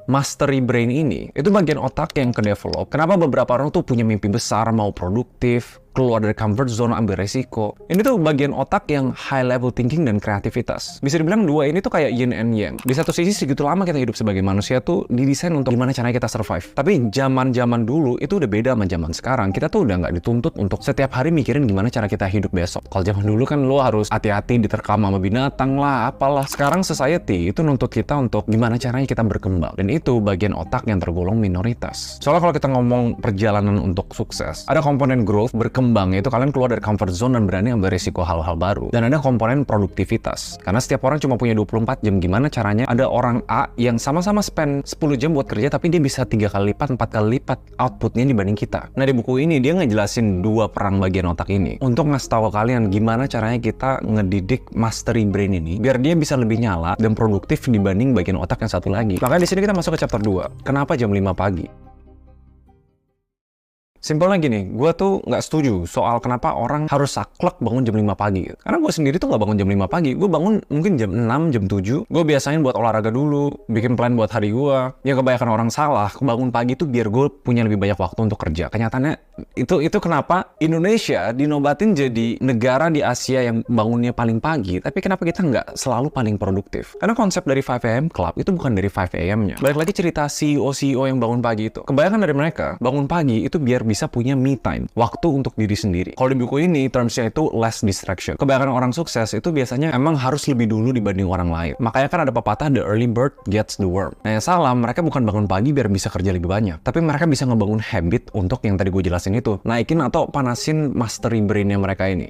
mastery brain ini, itu bagian otak yang ke-develop. Kenapa beberapa orang tuh punya mimpi besar, mau produktif, keluar dari comfort zone, ambil resiko. Ini tuh bagian otak yang high level thinking dan kreativitas. Bisa dibilang dua ini tuh kayak yin and yang. Di satu sisi segitu lama kita hidup sebagai manusia tuh didesain untuk gimana caranya kita survive. Tapi zaman-zaman dulu itu udah beda sama zaman sekarang. Kita tuh udah nggak dituntut untuk setiap hari mikirin gimana cara kita hidup besok. Kalau zaman dulu kan lo harus hati-hati diterkam sama binatang lah, apalah. Sekarang society itu nuntut kita untuk gimana caranya kita berkembang. Dan itu bagian otak yang tergolong minoritas. Soalnya kalau kita ngomong perjalanan untuk sukses, ada komponen growth, berkembang, yaitu kalian keluar dari comfort zone dan berani ambil risiko hal-hal baru. Dan ada komponen produktivitas. Karena setiap orang cuma punya 24 jam. Gimana caranya ada orang A yang sama-sama spend 10 jam buat kerja, tapi dia bisa 3 kali lipat, 4 kali lipat outputnya dibanding kita. Nah, di buku ini dia ngejelasin dua perang bagian otak ini untuk ngasih tahu ke kalian gimana caranya kita ngedidik mastery brain ini biar dia bisa lebih nyala dan produktif dibanding bagian otak yang satu lagi. Makanya di sini kita masuk ke chapter 2. Kenapa jam 5 pagi? Simpelnya gini, gue tuh nggak setuju soal kenapa orang harus saklek bangun jam 5 pagi. Karena gue sendiri tuh nggak bangun jam 5 pagi. Gue bangun mungkin jam 6, jam 7. Gue biasain buat olahraga dulu, bikin plan buat hari gue. Ya kebanyakan orang salah, bangun pagi tuh biar gue punya lebih banyak waktu untuk kerja. Kenyataannya, itu kenapa Indonesia dinobatin jadi negara di Asia yang bangunnya paling pagi. Tapi kenapa kita nggak selalu paling produktif? Karena konsep dari 5 AM Club itu bukan dari 5 AM-nya. Balik lagi cerita CEO yang bangun pagi itu. Kebanyakan dari mereka bangun pagi itu biar bisa punya me time, waktu untuk diri sendiri. Kalau di buku ini, termsnya itu less distraction. Kebanyakan orang sukses itu biasanya emang harus lebih dulu dibanding orang lain. Makanya kan ada pepatah, the early bird gets the worm. Nah yang salah, mereka bukan bangun pagi biar bisa kerja lebih banyak. Tapi mereka bisa ngebangun habit untuk yang tadi gue jelasin itu. Naikin atau panasin mastery brain-nya mereka ini.